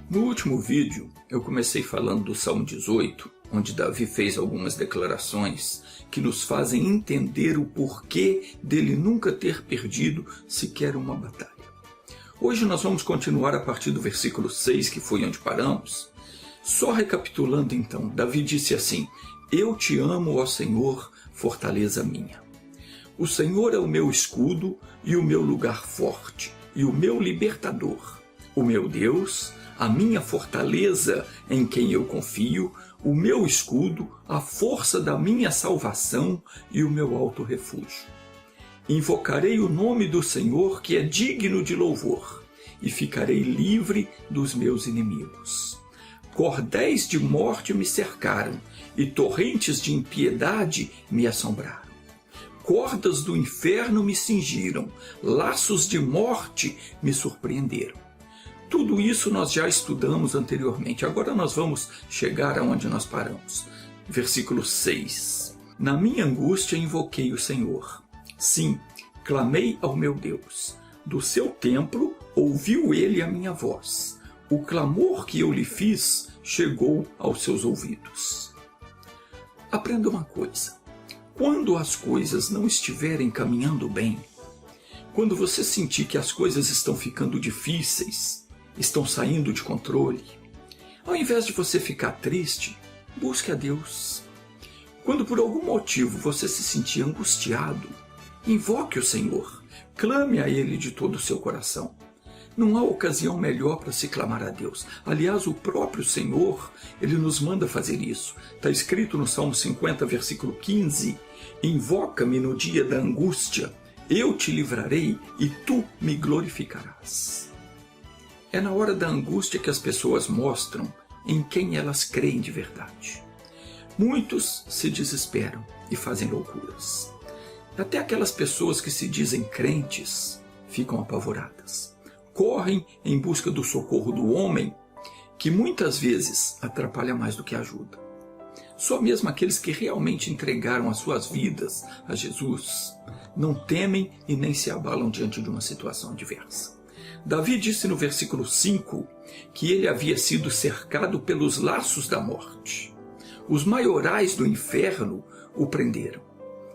No último vídeo, eu comecei falando do Salmo 18, onde Davi fez algumas declarações que nos fazem entender o porquê dele nunca ter perdido sequer uma batalha. Hoje nós vamos continuar a partir do versículo 6, que foi onde paramos. Só recapitulando então, Davi disse assim: Eu te amo, ó Senhor, fortaleza minha. O Senhor é o meu escudo e o meu lugar forte, e o meu libertador, o meu Deus, a minha fortaleza em quem eu confio, o meu escudo, a força da minha salvação e o meu alto refúgio. Invocarei o nome do Senhor, que é digno de louvor, e ficarei livre dos meus inimigos. Cordéis de morte me cercaram, e torrentes de impiedade me assombraram. Cordas do inferno me cingiram, laços de morte me surpreenderam. Tudo isso nós já estudamos anteriormente. Agora nós vamos chegar aonde nós paramos. Versículo 6. Na minha angústia invoquei o Senhor. Sim, clamei ao meu Deus. Do seu templo ouviu ele a minha voz. O clamor que eu lhe fiz chegou aos seus ouvidos. Aprenda uma coisa. Quando as coisas não estiverem caminhando bem, quando você sentir que as coisas estão ficando difíceis, estão saindo de controle, ao invés de você ficar triste, busque a Deus. Quando por algum motivo você se sentir angustiado, invoque o Senhor, clame a Ele de todo o seu coração. Não há ocasião melhor para se clamar a Deus. Aliás, o próprio Senhor, Ele nos manda fazer isso. Está escrito no Salmo 50, versículo 15, Invoca-me no dia da angústia, eu te livrarei e tu me glorificarás. É na hora da angústia que as pessoas mostram em quem elas creem de verdade. Muitos se desesperam e fazem loucuras. Até aquelas pessoas que se dizem crentes ficam apavoradas. Correm em busca do socorro do homem, que muitas vezes atrapalha mais do que ajuda. Só mesmo aqueles que realmente entregaram as suas vidas a Jesus não temem e nem se abalam diante de uma situação adversa. Davi disse no versículo 5 que ele havia sido cercado pelos laços da morte. Os maiorais do inferno o prenderam.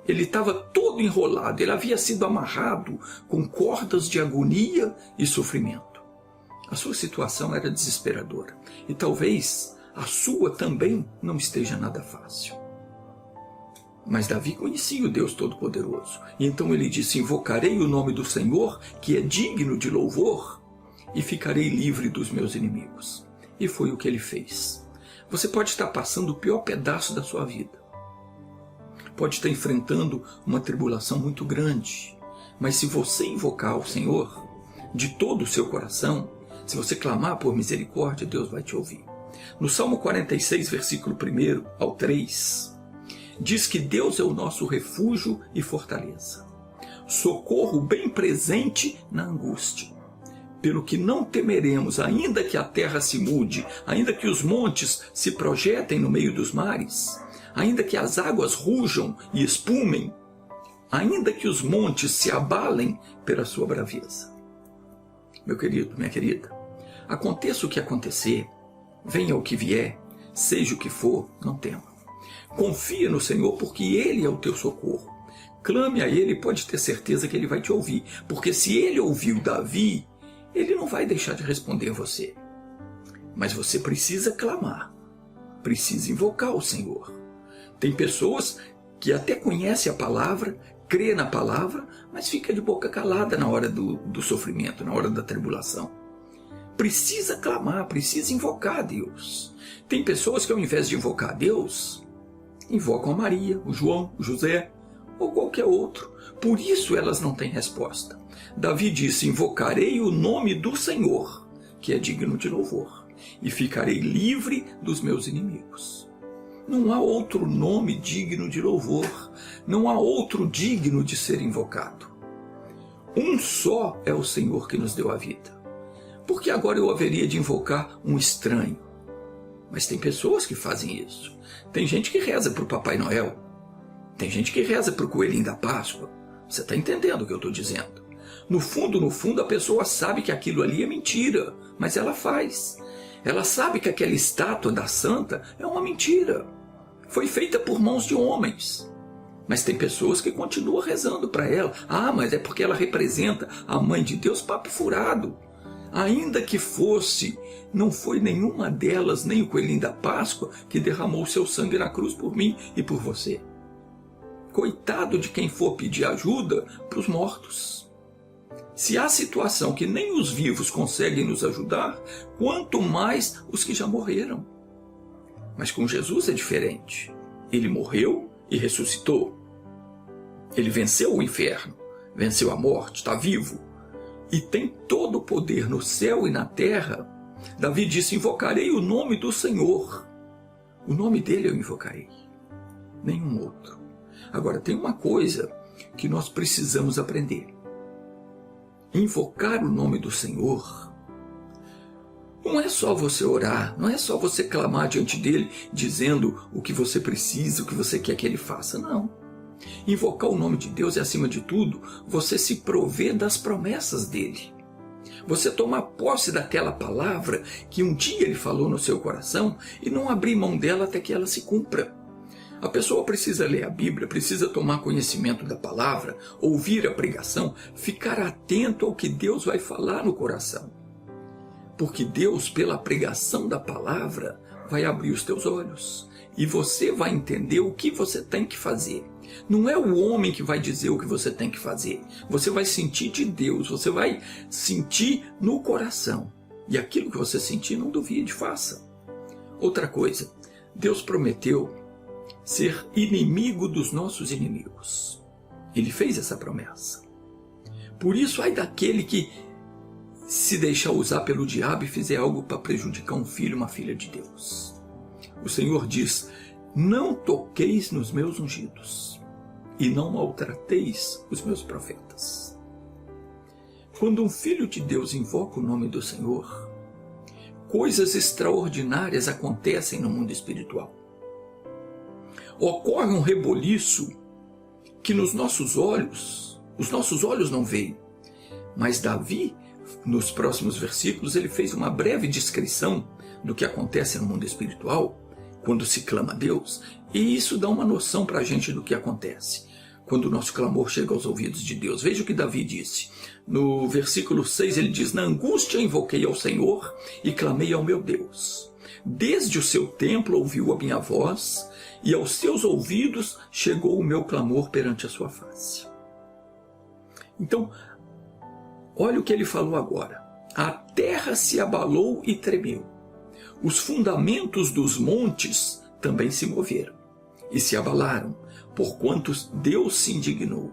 Ele estava todo enrolado, ele havia sido amarrado com cordas de agonia e sofrimento. A sua situação era desesperadora e talvez a sua também não esteja nada fácil. Mas Davi conhecia o Deus Todo-Poderoso. E então ele disse: Invocarei o nome do Senhor, que é digno de louvor, e ficarei livre dos meus inimigos. E foi o que ele fez. Você pode estar passando o pior pedaço da sua vida. Pode estar enfrentando uma tribulação muito grande. Mas se você invocar o Senhor de todo o seu coração, se você clamar por misericórdia, Deus vai te ouvir. No Salmo 46, versículo 1 ao 3, diz que Deus é o nosso refúgio e fortaleza, socorro bem presente na angústia. Pelo que não temeremos, ainda que a terra se mude, ainda que os montes se projetem no meio dos mares, ainda que as águas rujam e espumem, ainda que os montes se abalem pela sua braveza. Meu querido, minha querida, aconteça o que acontecer, venha o que vier, seja o que for, não tema. Confia no Senhor, porque Ele é o teu socorro. Clame a Ele e pode ter certeza que Ele vai te ouvir. Porque se Ele ouviu Davi, Ele não vai deixar de responder a você. Mas você precisa clamar. Precisa invocar o Senhor. Tem pessoas que até conhecem a palavra, crê na palavra, mas fica de boca calada na hora do sofrimento, na hora da tribulação. Precisa clamar, precisa invocar a Deus. Tem pessoas que ao invés de invocar a Deus, invocam a Maria, o João, o José ou qualquer outro. Por isso elas não têm resposta. Davi disse: Invocarei o nome do Senhor, que é digno de louvor, e ficarei livre dos meus inimigos. Não há outro nome digno de louvor, não há outro digno de ser invocado. Um só é o Senhor que nos deu a vida. Por que agora eu haveria de invocar um estranho? Mas tem pessoas que fazem isso. Tem gente que reza para o Papai Noel. Tem gente que reza para o Coelhinho da Páscoa. Você está entendendo o que eu estou dizendo? No fundo, a pessoa sabe que aquilo ali é mentira, mas ela faz. Ela sabe que aquela estátua da santa é uma mentira. Foi feita por mãos de homens. Mas tem pessoas que continuam rezando para ela. Ah, mas é porque ela representa a mãe de Deus. Papo furado. Ainda que fosse, não foi nenhuma delas, nem o coelhinho da Páscoa, que derramou seu sangue na cruz por mim e por você. Coitado de quem for pedir ajuda para os mortos. Se há situação que nem os vivos conseguem nos ajudar, quanto mais os que já morreram. Mas com Jesus é diferente. Ele morreu e ressuscitou. Ele venceu o inferno, venceu a morte, está vivo. E tem todo o poder no céu e na terra. Davi disse, invocarei o nome do Senhor. O nome dele eu invocarei, nenhum outro. Agora tem uma coisa que nós precisamos aprender. Invocar o nome do Senhor não é só você orar, não é só você clamar diante dele dizendo o que você precisa, o que você quer que ele faça, não. Invocar o nome de Deus é, acima de tudo, você se prover das promessas dele. Você tomar posse daquela palavra que um dia ele falou no seu coração e não abrir mão dela até que ela se cumpra. A pessoa precisa ler a Bíblia, precisa tomar conhecimento da palavra, ouvir a pregação, ficar atento ao que Deus vai falar no coração. Porque Deus, pela pregação da palavra, vai abrir os teus olhos. E você vai entender o que você tem que fazer. Não é o homem que vai dizer o que você tem que fazer. Você vai sentir de Deus, você vai sentir no coração. E aquilo que você sentir, não duvide, faça. Outra coisa, Deus prometeu ser inimigo dos nossos inimigos. Ele fez essa promessa. Por isso, ai daquele que se deixar usar pelo diabo e fizer algo para prejudicar um filho, uma filha de Deus. O Senhor diz, não toqueis nos meus ungidos e não maltrateis os meus profetas. Quando um filho de Deus invoca o nome do Senhor, coisas extraordinárias acontecem no mundo espiritual. Ocorre um reboliço que nos nossos olhos, os nossos olhos não veem. Mas Davi, nos próximos versículos, ele fez uma breve descrição do que acontece no mundo espiritual, quando se clama a Deus, e isso dá uma noção para a gente do que acontece, quando o nosso clamor chega aos ouvidos de Deus. Veja o que Davi disse. No versículo 6 ele diz, na angústia invoquei ao Senhor e clamei ao meu Deus. Desde o seu templo ouviu a minha voz, e aos seus ouvidos chegou o meu clamor perante a sua face. Então, olha o que ele falou agora. A terra se abalou e tremeu. Os fundamentos dos montes também se moveram e se abalaram, porquanto Deus se indignou.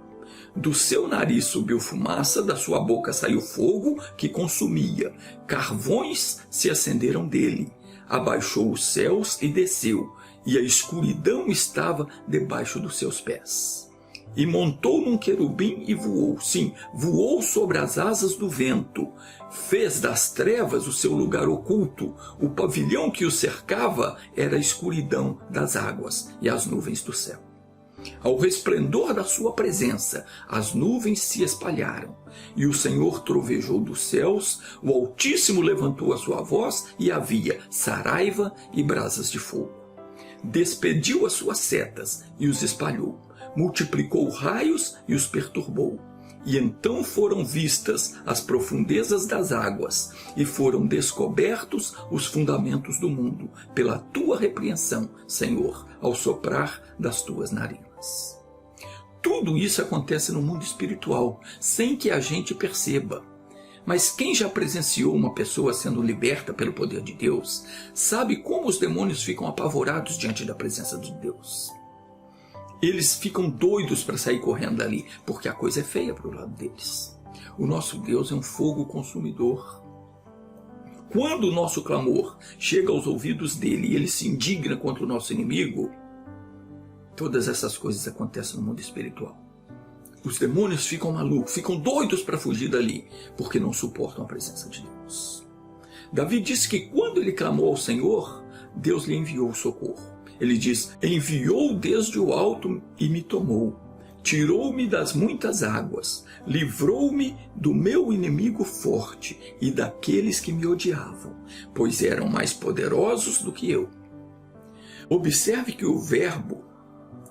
Do seu nariz subiu fumaça, da sua boca saiu fogo que consumia. Carvões se acenderam dele. Abaixou os céus e desceu, e a escuridão estava debaixo dos seus pés. E montou num querubim e voou, sim, voou sobre as asas do vento. Fez das trevas o seu lugar oculto. O pavilhão que o cercava era a escuridão das águas e as nuvens do céu. Ao resplendor da sua presença, as nuvens se espalharam. E o Senhor trovejou dos céus, o Altíssimo levantou a sua voz e havia saraiva e brasas de fogo. Despediu as suas setas e os espalhou. Multiplicou raios e os perturbou. E então foram vistas as profundezas das águas, e foram descobertos os fundamentos do mundo, pela tua repreensão, Senhor, ao soprar das tuas narinas. Tudo isso acontece no mundo espiritual, sem que a gente perceba. Mas quem já presenciou uma pessoa sendo liberta pelo poder de Deus, sabe como os demônios ficam apavorados diante da presença de Deus. Eles ficam doidos para sair correndo dali, porque a coisa é feia para o lado deles. O nosso Deus é um fogo consumidor. Quando o nosso clamor chega aos ouvidos dele e ele se indigna contra o nosso inimigo, todas essas coisas acontecem no mundo espiritual. Os demônios ficam malucos, ficam doidos para fugir dali, porque não suportam a presença de Deus. Davi disse que quando ele clamou ao Senhor, Deus lhe enviou o socorro. Ele diz, enviou desde o alto e me tomou. tirou-me das muitas águas, livrou-me do meu inimigo forte e daqueles que me odiavam, pois eram mais poderosos do que eu. Observe que o verbo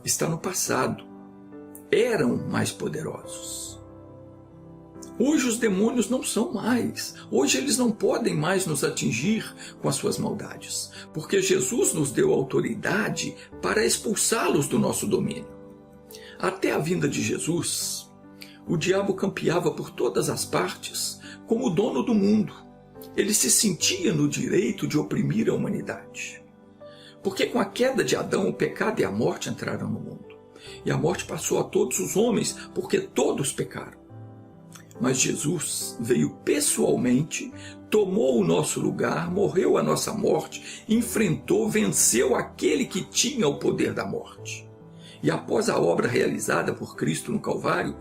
está no passado. Eram mais poderosos. Hoje os demônios não são mais. Hoje eles não podem mais nos atingir com as suas maldades, porque Jesus nos deu autoridade para expulsá-los do nosso domínio. Até a vinda de Jesus, o diabo campeava por todas as partes como o dono do mundo. Ele se sentia no direito de oprimir a humanidade. Porque com a queda de Adão, o pecado e a morte entraram no mundo. E a morte passou a todos os homens, porque todos pecaram. Mas Jesus veio pessoalmente, tomou o nosso lugar, morreu a nossa morte, enfrentou, venceu aquele que tinha o poder da morte. E após a obra realizada por Cristo no Calvário,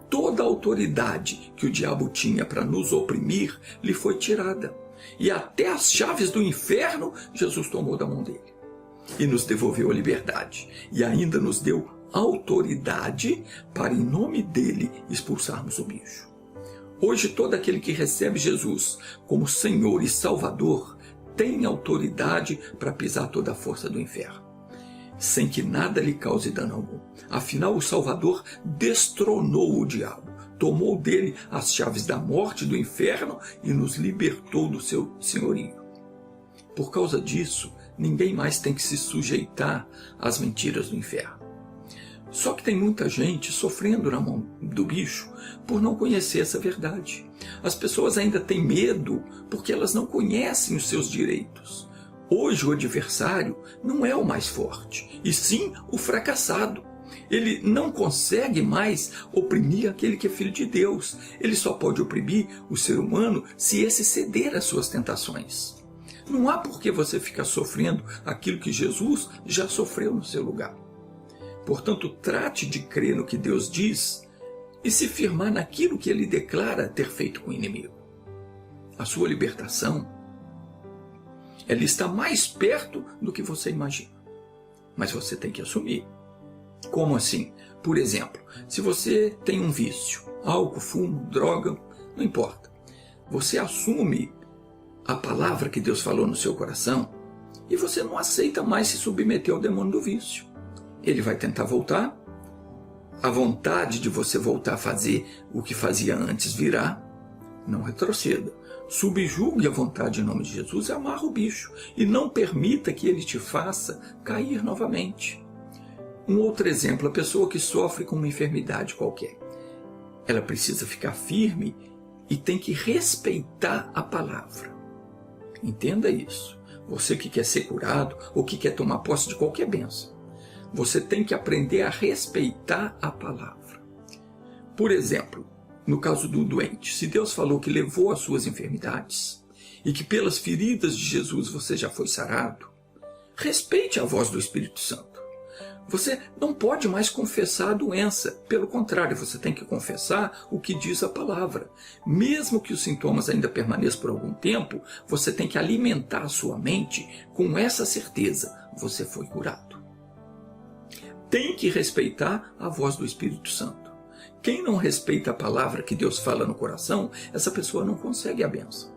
toda a autoridade que o diabo tinha para nos oprimir lhe foi tirada. E até as chaves do inferno Jesus tomou da mão dele. E nos devolveu a liberdade. E ainda nos deu autoridade para, em nome dele, expulsarmos o bicho. Hoje, todo aquele que recebe Jesus como Senhor e Salvador tem autoridade para pisar toda a força do inferno, sem que nada lhe cause dano algum. Afinal, o Salvador destronou o diabo, tomou dele as chaves da morte e do inferno e nos libertou do seu senhorio. Por causa disso, ninguém mais tem que se sujeitar às mentiras do inferno. Só que tem muita gente sofrendo na mão do bicho por não conhecer essa verdade. As pessoas ainda têm medo porque elas não conhecem os seus direitos. Hoje o adversário não é o mais forte, e sim o fracassado. Ele não consegue mais oprimir aquele que é filho de Deus. Ele só pode oprimir o ser humano se esse ceder às suas tentações. Não há por que você ficar sofrendo aquilo que Jesus já sofreu no seu lugar. Portanto, trate de crer no que Deus diz e se firmar naquilo que Ele declara ter feito com o inimigo. A sua libertação, ela está mais perto do que você imagina. Mas você tem que assumir. Como assim? Por exemplo, se você tem um vício, álcool, fumo, droga, não importa. Você assume a palavra que Deus falou no seu coração e você não aceita mais se submeter ao demônio do vício. Ele vai tentar voltar, a vontade de você voltar a fazer o que fazia antes virá, não retroceda. Subjugue a vontade em nome de Jesus e amarra o bicho, e não permita que ele te faça cair novamente. Um outro exemplo, a pessoa que sofre com uma enfermidade qualquer. Ela precisa ficar firme e tem que respeitar a palavra. Entenda isso. Você que quer ser curado ou que quer tomar posse de qualquer bênção, você tem que aprender a respeitar a palavra. Por exemplo, no caso do doente, se Deus falou que levou as suas enfermidades e que pelas feridas de Jesus você já foi sarado, respeite a voz do Espírito Santo. Você não pode mais confessar a doença. Pelo contrário, você tem que confessar o que diz a palavra. Mesmo que os sintomas ainda permaneçam por algum tempo, você tem que alimentar a sua mente com essa certeza: você foi curado. Tem que respeitar a voz do Espírito Santo. Quem não respeita a palavra que Deus fala no coração, essa pessoa não consegue a bênção.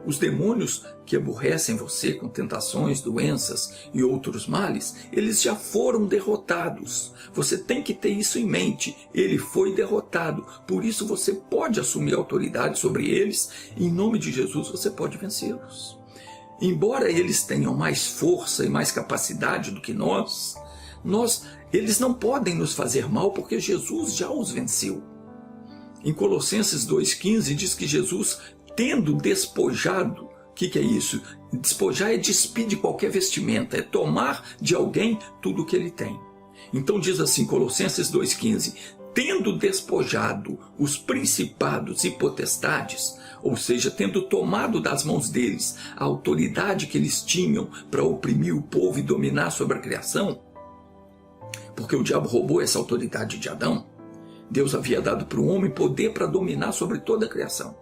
Os demônios que aborrecem você com tentações, doenças e outros males, eles já foram derrotados. Você tem que ter isso em mente. Ele foi derrotado. Por isso você pode assumir autoridade sobre eles. E em nome de Jesus você pode vencê-los. Embora eles tenham mais força e mais capacidade do que eles não podem nos fazer mal porque Jesus já os venceu. Em Colossenses 2,15 diz que Jesus, tendo despojado, o que é isso? Despojar é despir de qualquer vestimenta, é tomar de alguém tudo o que ele tem. Então diz assim, Colossenses 2,15, tendo despojado os principados e potestades, ou seja, tendo tomado das mãos deles a autoridade que eles tinham para oprimir o povo e dominar sobre a criação, porque o diabo roubou essa autoridade de Adão. Deus havia dado para o homem poder para dominar sobre toda a criação.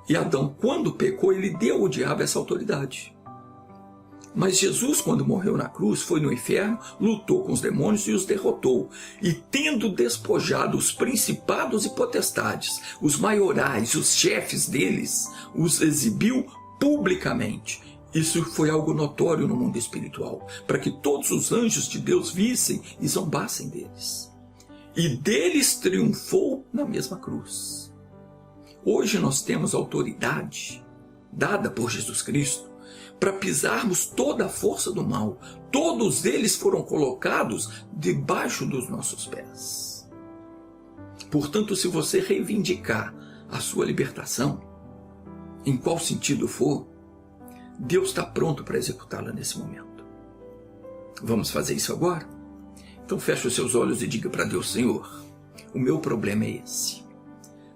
E Adão, quando pecou, ele deu ao diabo essa autoridade. Mas Jesus, quando morreu na cruz, foi no inferno, lutou com os demônios e os derrotou. E tendo despojado os principados e potestades, os maiorais, os chefes deles, os exibiu publicamente. Isso foi algo notório no mundo espiritual, para que todos os anjos de Deus vissem e zombassem deles. E deles triunfou na mesma cruz. Hoje nós temos autoridade, dada por Jesus Cristo, para pisarmos toda a força do mal. Todos eles foram colocados debaixo dos nossos pés. Portanto, se você reivindicar a sua libertação, em qual sentido for, Deus está pronto para executá-la nesse momento. Vamos fazer isso agora? Então feche os seus olhos e diga para Deus: Senhor, o meu problema é esse.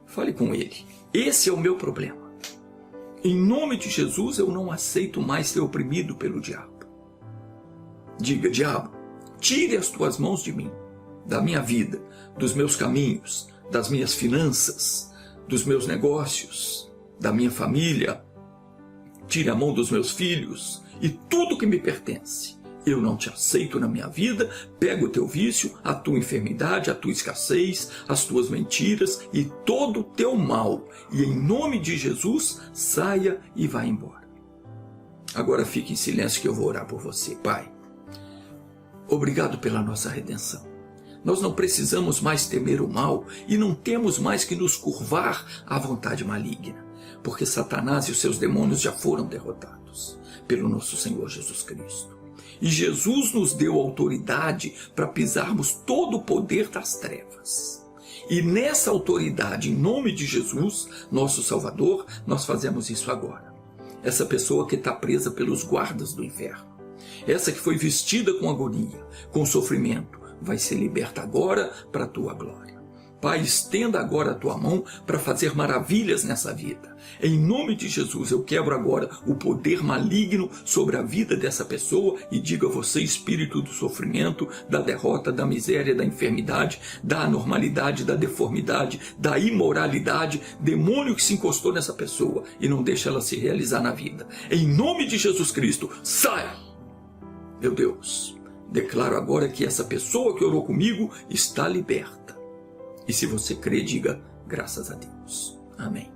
Fale com Ele. Esse é o meu problema. Em nome de Jesus, eu não aceito mais ser oprimido pelo diabo. Diga: diabo, tire as tuas mãos de mim, da minha vida, dos meus caminhos, das minhas finanças, dos meus negócios, da minha família. Tire a mão dos meus filhos e tudo que me pertence. Eu não te aceito na minha vida. Pega o teu vício, a tua enfermidade, a tua escassez, as tuas mentiras e todo o teu mal. E em nome de Jesus, saia e vá embora. Agora fique em silêncio que eu vou orar por você. Pai, obrigado pela nossa redenção. Nós não precisamos mais temer o mal e não temos mais que nos curvar à vontade maligna, porque Satanás e os seus demônios já foram derrotados pelo nosso Senhor Jesus Cristo. E Jesus nos deu autoridade para pisarmos todo o poder das trevas. E nessa autoridade, em nome de Jesus, nosso Salvador, nós fazemos isso agora. Essa pessoa que está presa pelos guardas do inferno, essa que foi vestida com agonia, com sofrimento, vai ser liberta agora para a tua glória. Pai, estenda agora a tua mão para fazer maravilhas nessa vida. Em nome de Jesus, eu quebro agora o poder maligno sobre a vida dessa pessoa e digo a você, espírito do sofrimento, da derrota, da miséria, da enfermidade, da anormalidade, da deformidade, da imoralidade, demônio que se encostou nessa pessoa e não deixa ela se realizar na vida. Em nome de Jesus Cristo, saia! Meu Deus, declaro agora que essa pessoa que orou comigo está liberta. E se você crê, diga: graças a Deus. Amém.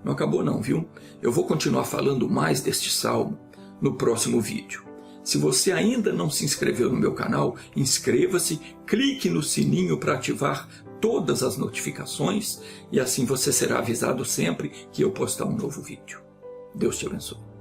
Não acabou não, viu? Eu vou continuar falando mais deste salmo no próximo vídeo. Se você ainda não se inscreveu no meu canal, inscreva-se, clique no sininho para ativar todas as notificações e assim você será avisado sempre que eu postar um novo vídeo. Deus te abençoe.